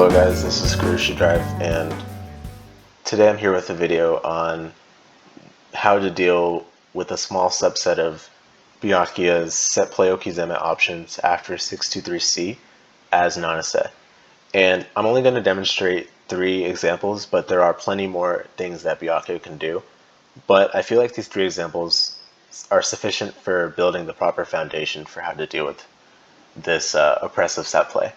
Hello guys, this is Kurusha Drive, and today I'm here with a video on how to deal with a small subset of Byakuya's set play okizeme options after 623C as Nanase. And I'm only going to demonstrate 3 examples, but there are plenty more things that Byakuya can do. But I feel like these 3 examples are sufficient for building the proper foundation for how to deal with this oppressive set play.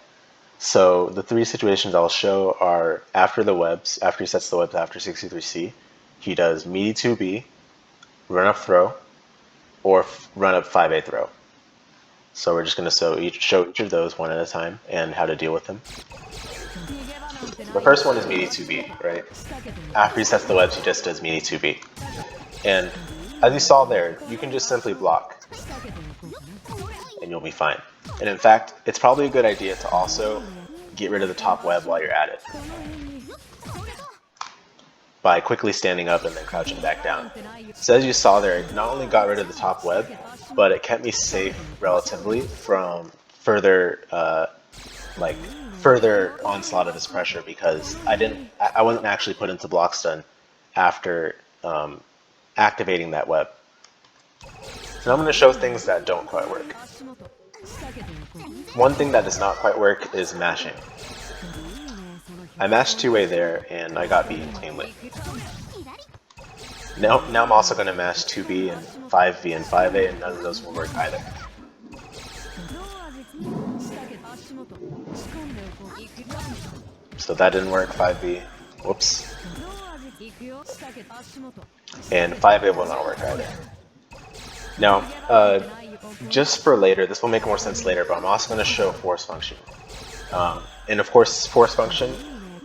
So the 3 situations I'll show are after he sets the webs after 63C, he does meaty 2B, run up throw, or run up 5A throw. So we're just going to show each of those one at a time and how to deal with them. The first one is meaty 2B, right? After he sets the webs, he just does meaty 2B. And as you saw there, you can just simply block and you'll be fine. And in fact, it's probably a good idea to also get rid of the top web while you're at it by quickly standing up and then crouching back down. So as you saw there, it not only got rid of the top web, but it kept me safe relatively from further onslaught of his pressure, because I wasn't actually put into block stun after activating that web. So now I'm going to show things that don't quite work. One thing that does not quite work is mashing. I mashed 2A there and I got beaten cleanly. Now I'm also going to mash 2B and 5B and 5A, and none of those will work either. So that didn't work, 5B. Whoops. And 5A will not work either. Now, just for later, this will make more sense later, but I'm also going to show force function. And of course, force function,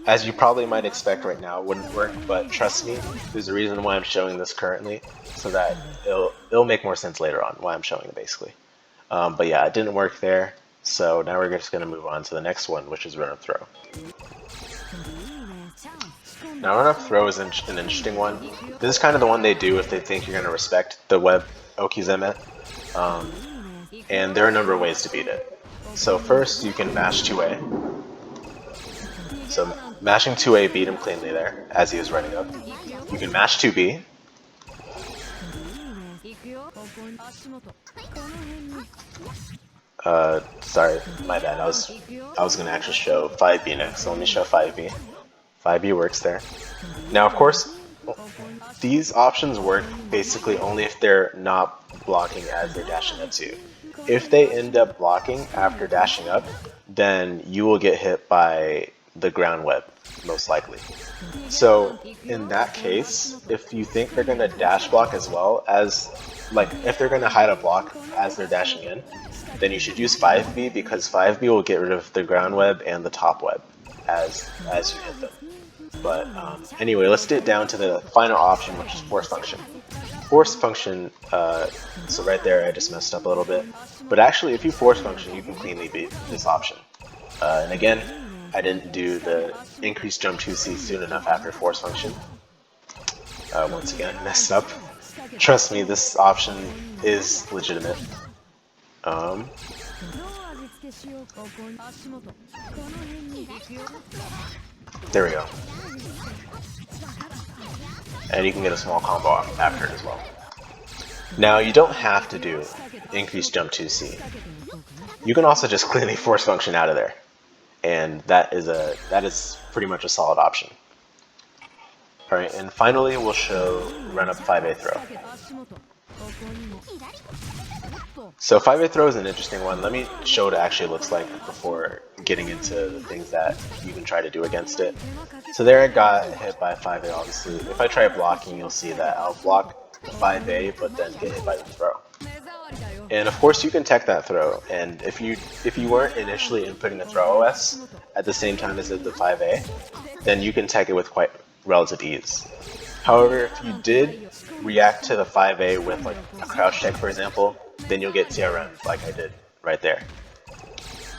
as you probably might expect right now, wouldn't work, but trust me, there's a reason why I'm showing this currently, so that it'll make more sense later on why I'm showing it, basically. But yeah, it didn't work there, so now we're just going to move on to the next one, which is run up throw. Now run up throw is an interesting one. This is kind of the one they do if they think you're going to respect the web okizeme. And there are a number of ways to beat it. So first, you can mash 2A. So mashing 2A beat him cleanly there, as he was running up. You can mash 2B. Sorry, my bad. I was going to actually show 5B next, so let me show 5B. 5B works there. Now, of course, these options work basically only if they're not blocking as they're dashing up to you. If they end up blocking after dashing up, then you will get hit by the ground web, most likely. So in that case, if you think they're going to dash block as well as, if they're going to hide a block as they're dashing in, then you should use 5B, because 5B will get rid of the ground web and the top web as you hit them. But anyway, let's get down to the final option, which is force function. Force function, so right there I just messed up a little bit. But actually, if you force function, you can cleanly beat this option. And again, I didn't do the increased jump 2C soon enough after force function. Once again, messed up. Trust me, this option is legitimate. There we go. And you can get a small combo after it as well. Now, you don't have to do increased jump 2C. You can also just cleanly force function out of there. And that is pretty much a solid option. Alright, and finally we'll show run up 5A throw. So 5A throw is an interesting one. Let me show what it actually looks like before getting into the things that you can try to do against it. So there I got hit by 5A, obviously. If I try blocking, you'll see that I'll block 5A, but then get hit by the throw. And of course you can tech that throw, and if you weren't initially inputting the throw OS at the same time as the 5A, then you can tech it with quite relative ease. However, if you did react to the 5A with a crouch tech, for example, then you'll get TRM like I did right there.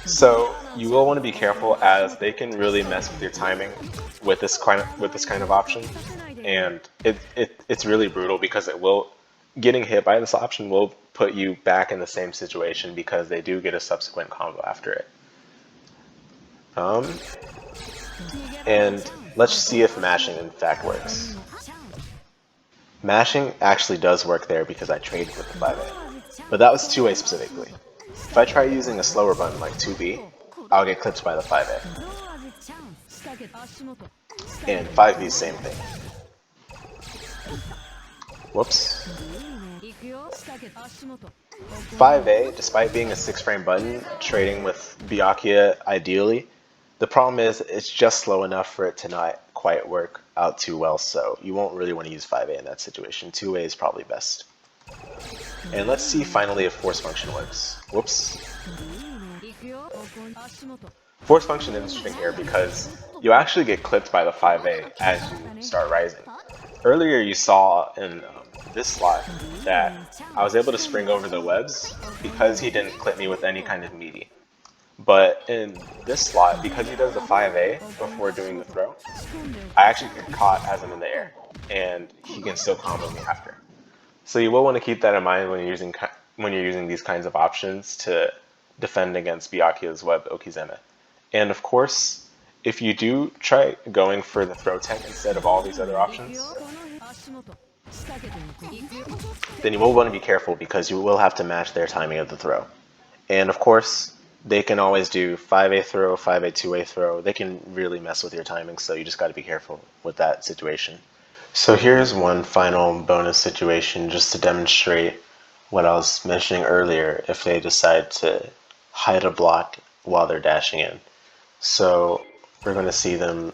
So you will want to be careful, as they can really mess with your timing with this kind of option, and it's really brutal, because getting hit by this option will put you back in the same situation, because they do get a subsequent combo after it. And let's see if mashing in fact works. Mashing actually does work there because I traded with the 5A, but that was 2A specifically. If I try using a slower button like 2B, I'll get clipped by the 5A. And 5B, same thing. Whoops. 5A, despite being a 6-frame button, trading with Byakuya ideally, the problem is it's just slow enough for it to not quite work out too well, so you won't really want to use 5A in that situation. 2A is probably best. And let's see finally if force function works. Whoops. Force function is interesting here because you actually get clipped by the 5A as you start rising. Earlier you saw in this slot that I was able to spring over the webs because he didn't clip me with any kind of meaty. But in this slot, because he does the 5A before doing the throw, I actually get caught as I'm in the air, and he can still combo me after. So you will want to keep that in mind when you're using these kinds of options to defend against Byakuya's web okizeme. And of course, if you do try going for the throw tech instead of all these other options, then you will want to be careful because you will have to match their timing of the throw. And of course, they can always do 5A throw, 5A 2A throw. They can really mess with your timing, so you just got to be careful with that situation. So here's one final bonus situation just to demonstrate what I was mentioning earlier if they decide to hide a block while they're dashing in. So we're going to see them,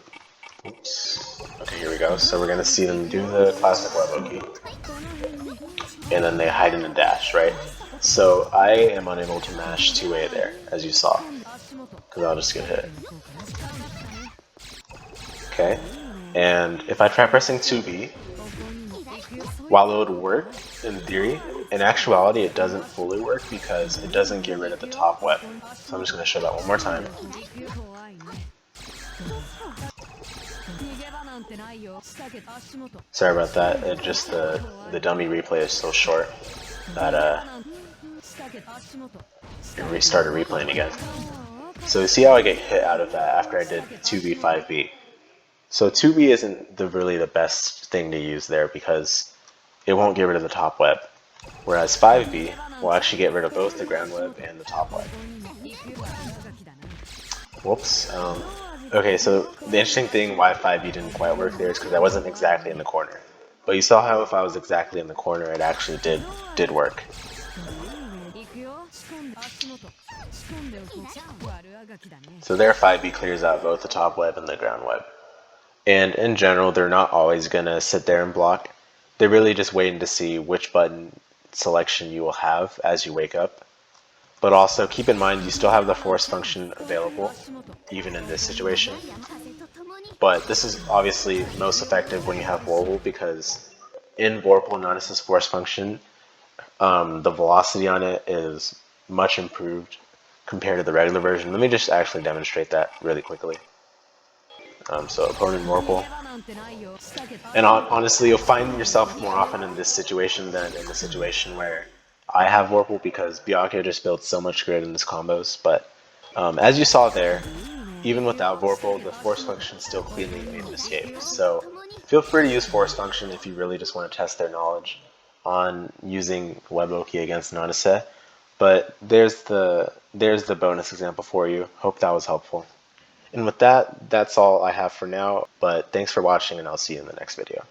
oops, okay, here we go. So we're going to see them do the classic web oki, and then they hide in a dash, right? So I am unable to mash 2A there, as you saw, because I'll just get hit. Okay, and if I try pressing 2B, while it would work in theory, in actuality it doesn't fully work because it doesn't get rid of the top web. So I'm just going to show that one more time. Sorry about that, it just the dummy replay is so short that it restarted replaying again. So you see how I get hit out of that after I did 2B, 5B. So 2B isn't really the best thing to use there because it won't get rid of the top web, whereas 5B will actually get rid of both the ground web and the top web. Whoops. Okay, so the interesting thing why 5B didn't quite work there is because I wasn't exactly in the corner. But you saw how if I was exactly in the corner, it actually did work. So there 5B clears out both the top web and the ground web. And in general, they're not always going to sit there and block. They're really just waiting to see which button selection you will have as you wake up. But also keep in mind you still have the force function available, even in this situation. But this is obviously most effective when you have Vorpal because in Vorpal Nanase's force function, the velocity on it is much improved compared to the regular version. Let me just actually demonstrate that really quickly. So opponent Vorpal. And honestly, you'll find yourself more often in this situation than in the situation where I have Vorpal because Byakuya just builds so much grid in his combos. But as you saw there, even without Vorpal, the force function still cleanly made an escape. So feel free to use force function if you really just want to test their knowledge on using web oki against Nanase. But there's the bonus example for you. Hope that was helpful. And with that, that's all I have for now, but thanks for watching and I'll see you in the next video.